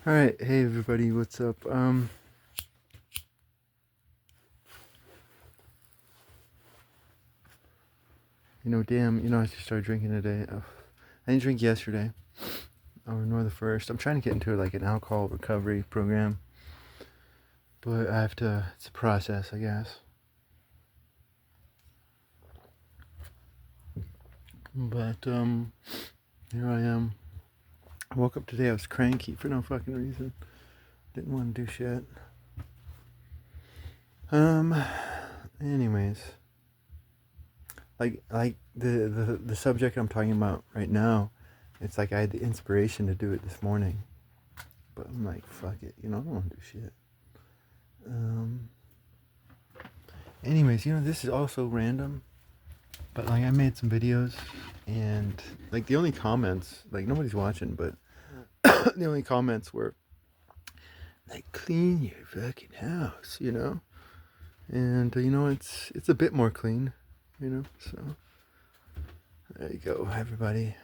All right, hey everybody, what's up? I just started drinking today. I didn't drink yesterday nor the first. I'm trying to get into like an alcohol recovery program, but I have to. It's a process, I guess. But here I am. I woke up today. I was cranky for no fucking reason. Didn't want to do shit. Anyways, like the subject I'm talking about right now, it's like I had the inspiration to do it this morning, but I'm like, fuck it, I don't want to do shit. Um. Anyways, this is also random, but like I made some videos, and like the only comments, like nobody's watching, but the only comments were like, clean your fucking house. And it's a bit more clean. So there you go, everybody.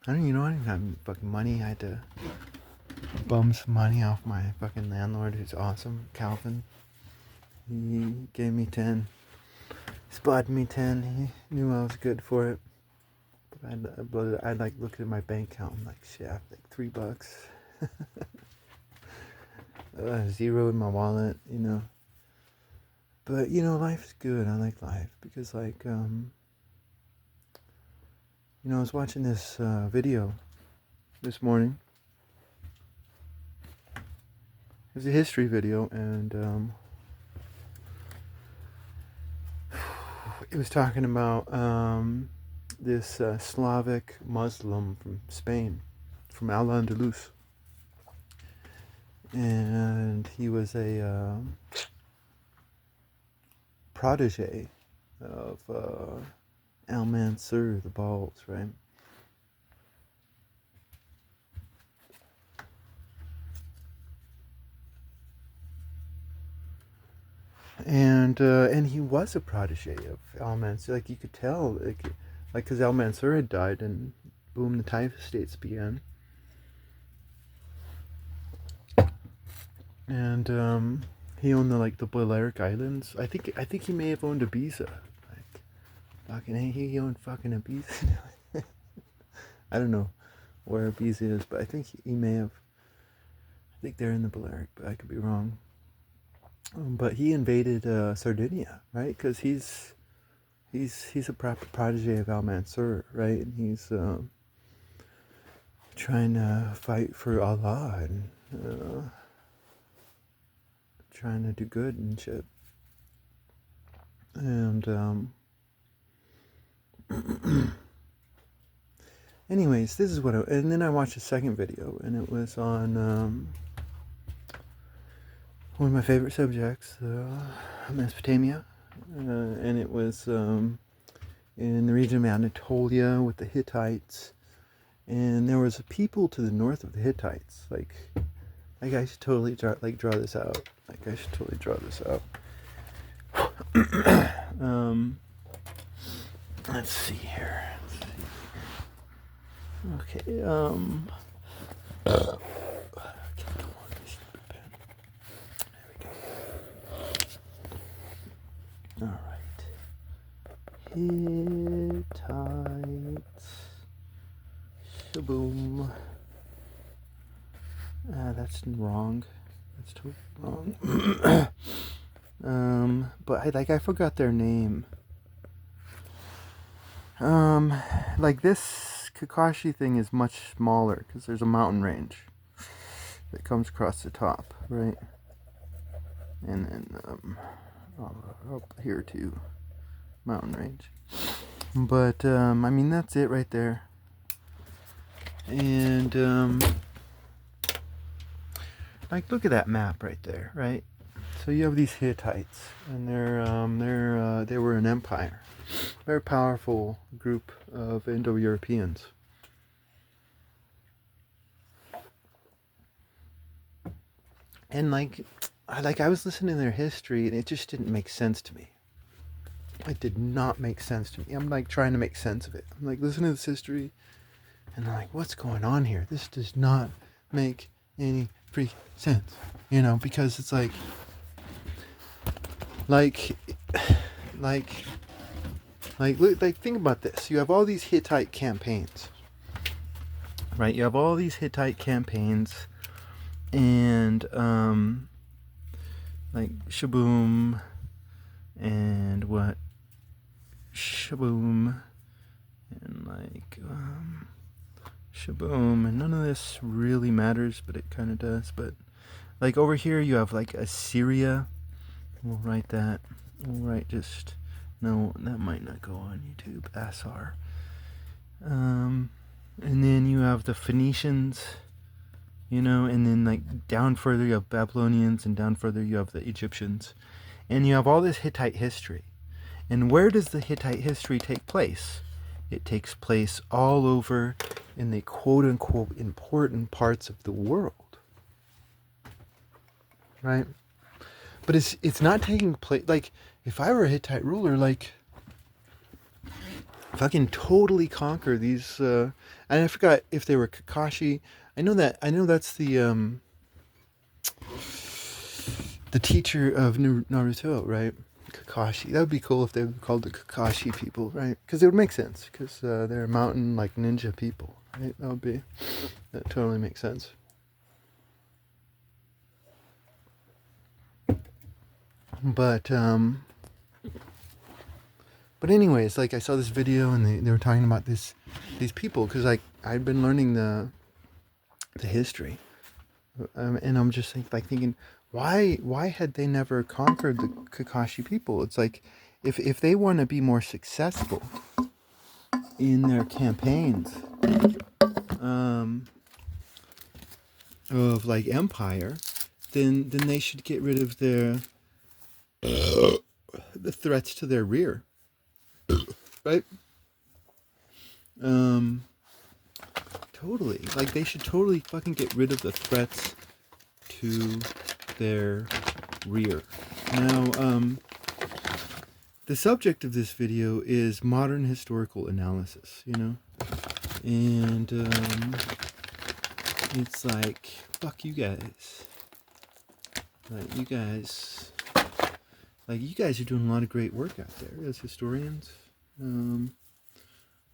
I didn't have fucking money. I had to bum some money off my fucking landlord, who's awesome, Calvin. He gave me 10. He spotted me 10. He knew I was good for it. But I'd like look at my bank account. I'm like, shit, I have like $3. Zero in my wallet. But life is good. I like life because I was watching this video this morning. It was a history video, and it was talking about this Slavic Muslim from Spain, from Al-Andalus. And he was a protege of Al-Mansur, the Balts, right? And he was a protege of Al-Mansur. Like, you could tell, like because Al-Mansur had died, and boom, the Taif estates began. And he owned the Balearic Islands. I think he may have owned Ibiza. Like, fucking, he owned fucking Ibiza. I don't know where Ibiza is, but I think he may have. I think they're in the Balearic, but I could be wrong. But he invaded Sardinia, right? Because he's a protege of Al-Mansur, right? And he's trying to fight for Allah and trying to do good and shit. And anyways, this is and then I watched a second video, and it was on one of my favorite subjects, Mesopotamia, and it was in the region of Anatolia with the Hittites, and there was a people to the north of the Hittites. Like I should totally draw this out. Like I should totally draw this out. Let's see here. Okay. All right. Hittites. Shaboom. That's wrong. That's totally wrong. But I forgot their name. Like this Kakashi thing is much smaller because there's a mountain range that comes across the top, right? And then up here too, mountain range. But I mean, that's it right there. And like, look at that map right there, right? So you have these Hittites, and they were an empire, very powerful group of Indo-Europeans. And I was listening to their history, and it just didn't make sense to me. It did not make sense to me. I'm like trying to make sense of it. I'm like listening to this history, and I'm like, what's going on here? This does not make any free sense, you know, because it's like, like, like, think about this. You have all these Hittite campaigns, right? You have all these Hittite campaigns, and like Shaboom, and what? Shaboom, and like Shaboom, and none of this really matters, but it kind of does. But like over here, you have like Assyria. We'll write that. We'll write just no. That might not go on YouTube. Assar. And then you have the Phoenicians, you know, and then like down further you have Babylonians, and down further you have the Egyptians, and you have all this Hittite history. And where does the Hittite history take place? It takes place all over in the quote-unquote important parts of the world, right? But it's not taking place, like, if I were a Hittite ruler, like, fucking totally conquer these, and I forgot if they were Kakashi. I know that's the teacher of Naruto, right? Kakashi. That would be cool if they were called the Kakashi people, right? Because it would make sense. Because they're mountain like ninja people, right? That totally makes sense. But anyways, like I saw this video and they were talking about these people because like I'd been learning the history, and I'm just like thinking, why had they never conquered the Kakashi people? It's like if they want to be more successful in their campaigns of like empire, then they should get rid of the threats to their rear, right? Totally. Like they should totally fucking get rid of the threats to their rear. Now, the subject of this video is modern historical analysis, you know? And it's like, fuck you guys. Like you guys are doing a lot of great work out there as historians. A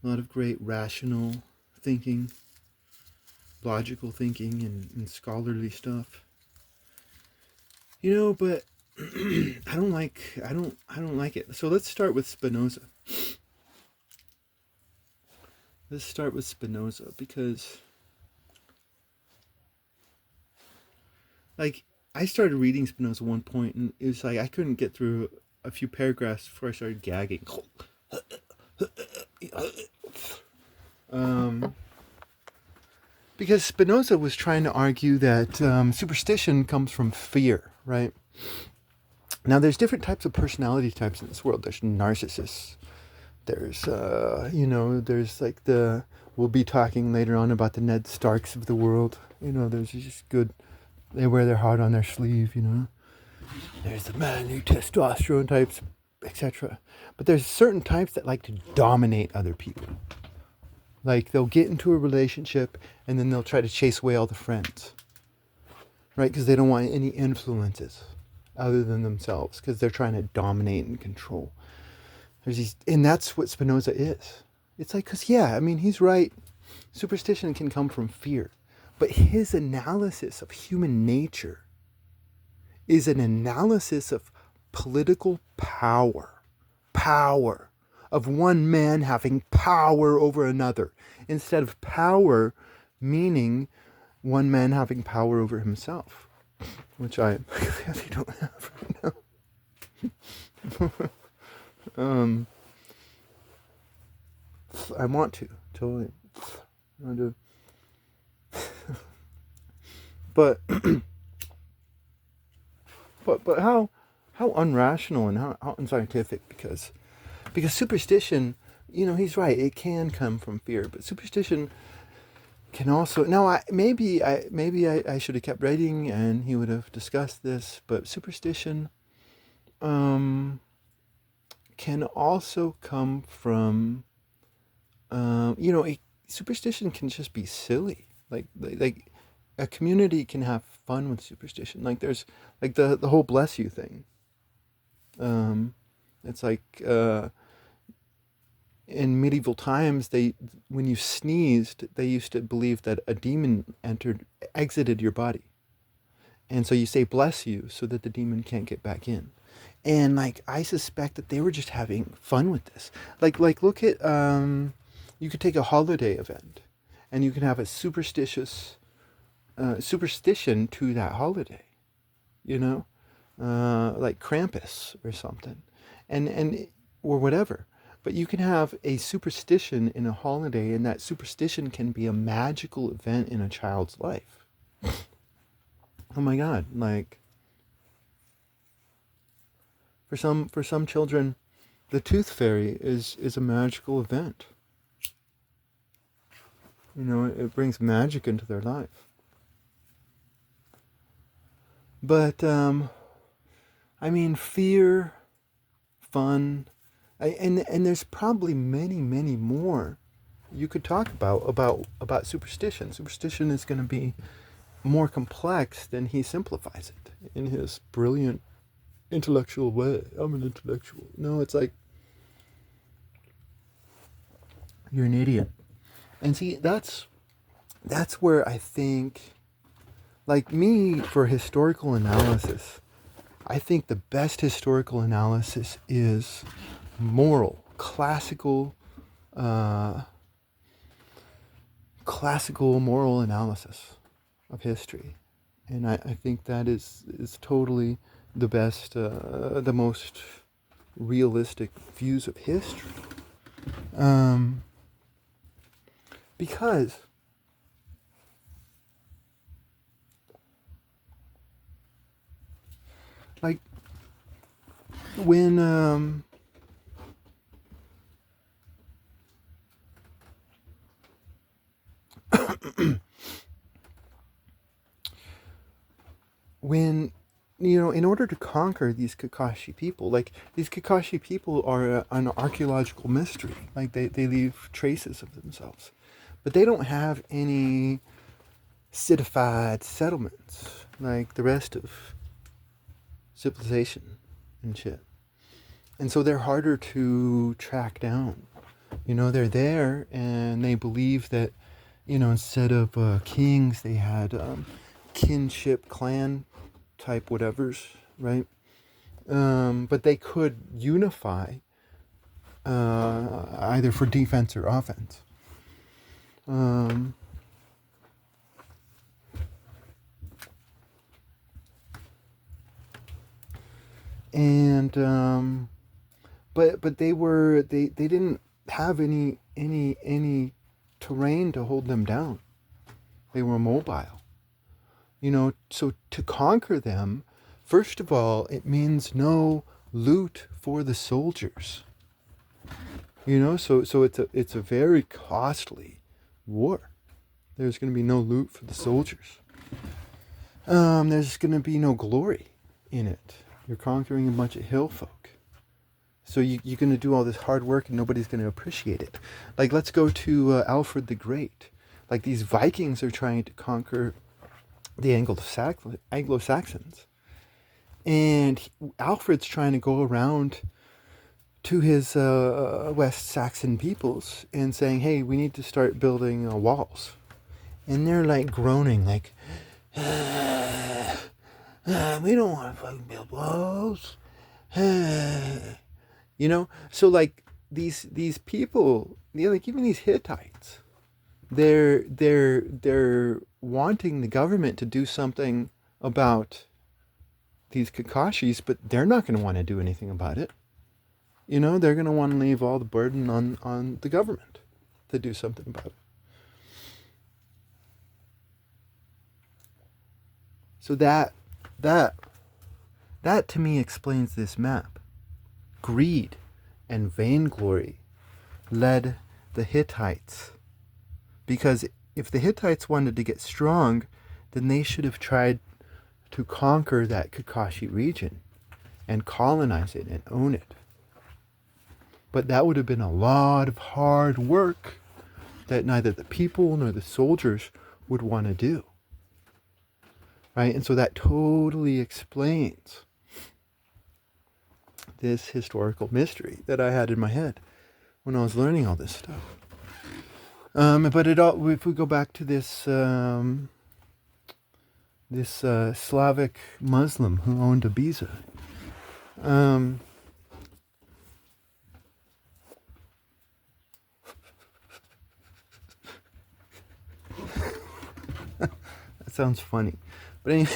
lot of great rational thinking, logical thinking, and scholarly stuff. You know, but I don't like it. So let's start with Spinoza. Because like I started reading Spinoza at one point and it was like I couldn't get through a few paragraphs before I started gagging. Because Spinoza was trying to argue that superstition comes from fear, right? Now, there's different types of personality types in this world. There's narcissists. There's, there's like we'll be talking later on about the Ned Starks of the world. You know, there's just good, they wear their heart on their sleeve, you know. There's the manly testosterone types, etc. But there's certain types that like to dominate other people. Like they'll get into a relationship and then they'll try to chase away all the friends, right? Because they don't want any influences other than themselves because they're trying to dominate and control. And that's what Spinoza is. It's like, because yeah, I mean, he's right. Superstition can come from fear. But his analysis of human nature is an analysis of political power. Power. Of one man having power over another, instead of power meaning one man having power over himself, which I really don't have right now. I want to, totally. I want to. But how unrational and how unscientific, because superstition, you know, he's right, it can come from fear, but superstition can also, now maybe I should have kept writing and he would have discussed this, but superstition can also come from superstition can just be silly, like a community can have fun with superstition. Like there's like the whole bless you thing. Um, it's like in medieval times, they when you sneezed, they used to believe that a demon exited your body, and so you say bless you so that the demon can't get back in. And like I suspect that they were just having fun with this. Like look at you could take a holiday event, and you can have a superstition to that holiday. You know, like Krampus or something, and or whatever. But you can have a superstition in a holiday, and that superstition can be a magical event in a child's life. Oh my God! Like for some children, the tooth fairy is a magical event. You know, it brings magic into their life. But I mean, fear, fun, and there's probably many more you could talk about superstition. Superstition is going to be more complex than he simplifies it in his brilliant intellectual way. I'm an intellectual. No, it's like you're an idiot. And see, that's where I think, like me, for historical analysis, I think the best historical analysis is moral, uh, classical moral analysis of history, and I think that is totally the best, the most realistic views of history, um, because like when when in order to conquer these Kakashi people, like these Kakashi people are an archaeological mystery. Like they leave traces of themselves, but they don't have any citified settlements like the rest of civilization and shit. And so they're harder to track down. They're there, and they believe that, instead of kings, they had kinship clan type whatevers, right? But they could unify either for defense or offense. Um, and but they didn't have any terrain to hold them down. They were mobile. So to conquer them, first of all, it means no loot for the soldiers. So it's a very costly war. There's going to be no loot for the soldiers. There's going to be no glory in it. You're conquering a bunch of hill folk. So you're going to do all this hard work and nobody's going to appreciate it. Like, let's go to Alfred the Great. Like, these Vikings are trying to conquer the Anglo-Saxons. And Alfred's trying to go around to his West Saxon peoples and saying, hey, we need to start building walls. And they're like groaning, like, we don't want to fucking build walls. So like these people, like even these Hittites, they're wanting the government to do something about these Kakashis, but they're not going to want to do anything about it. They're going to want to leave all the burden on the government to do something about it. So that to me explains this map. Greed and vainglory led the Hittites. Because if the Hittites wanted to get strong, then they should have tried to conquer that Kakashi region and colonize it and own it. But that would have been a lot of hard work that neither the people nor the soldiers would want to do. right? And so that totally explains this historical mystery that I had in my head when I was learning all this stuff. But it all, if we go back to this Slavic Muslim who owned Ibiza, um, that sounds funny, but anyway,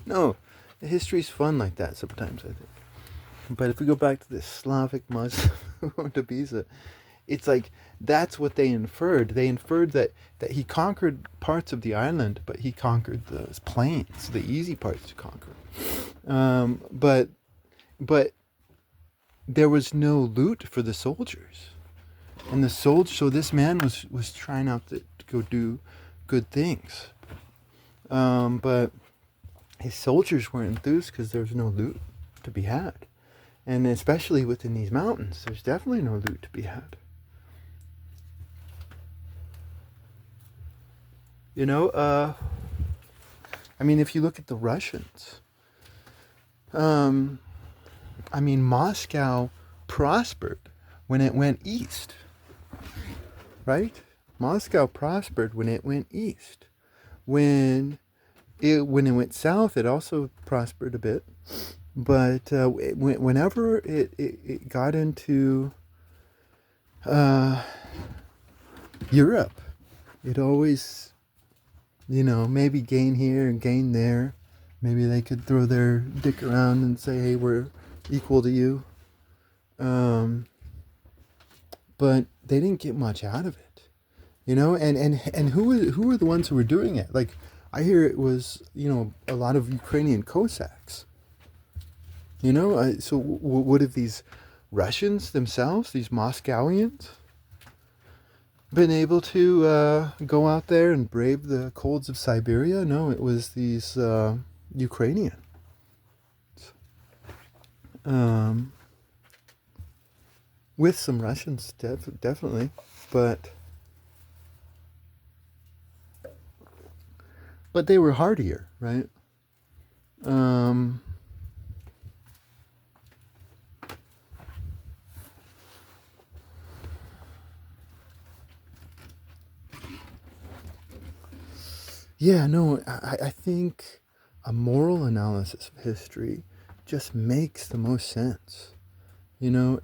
no, history's fun like that sometimes, I think. But if we go back to this Slavic Muslim who owned Ibiza, it's like that's what they inferred. They inferred that he conquered parts of the island, but he conquered the plains, the easy parts to conquer. But there was no loot for the soldiers, and the soldiers. So this man was trying out to go do good things, but his soldiers weren't enthused because there was no loot to be had, and especially within these mountains, there's definitely no loot to be had. I mean, if you look at the Russians, Moscow prospered when it went east, right? Moscow prospered when it went east. When it went south, it also prospered a bit. But whenever it got into Europe, it always, maybe gain here and gain there. Maybe they could throw their dick around and say, hey, we're equal to you. But they didn't get much out of it, and who were the ones who were doing it? Like, I hear it was, a lot of Ukrainian Cossacks. So what have these Russians themselves, these Moscowians, been able to go out there and brave the colds of Siberia? No, it was these Ukrainians. With some Russians, definitely, but they were hardier, right? Yeah, no, I think a moral analysis of history just makes the most sense, and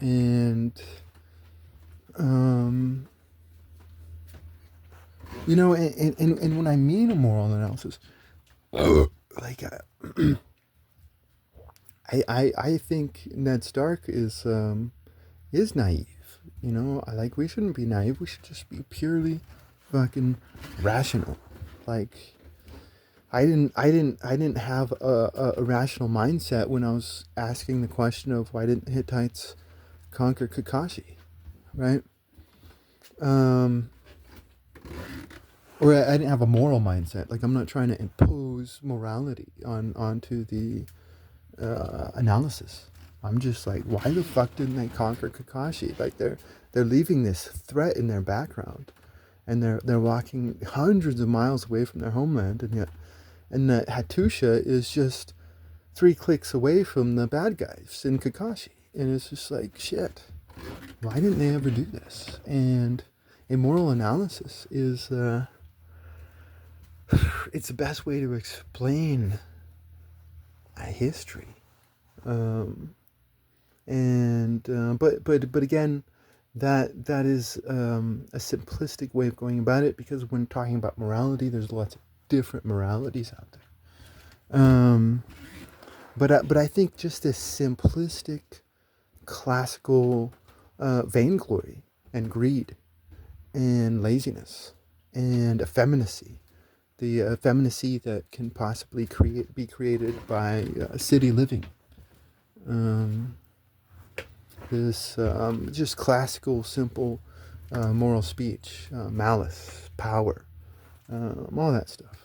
and when I mean a moral analysis, like I think Ned Stark is naive. We shouldn't be naive. We should just be purely fucking rational. Like, I didn't have a rational mindset when I was asking the question of why didn't Hittites conquer Kakashi, right? Or I didn't have a moral mindset. Like, I'm not trying to impose morality onto the analysis. I'm just like, why the fuck didn't they conquer Kakashi? Like, they're leaving this threat in their background, and they're walking hundreds of miles away from their homeland, and yet, Hattusha is just 3 clicks away from the bad guys in Kakashi, and it's just like, shit. Why didn't they ever do this? And a moral analysis is it's the best way to explain a history. But again, that is a simplistic way of going about it, because when talking about morality, there's lots of different moralities out there. But I think just this simplistic, classical vainglory and greed and laziness and effeminacy, the effeminacy that can possibly be created by city living. This just classical, simple moral speech, malice, power, all that stuff.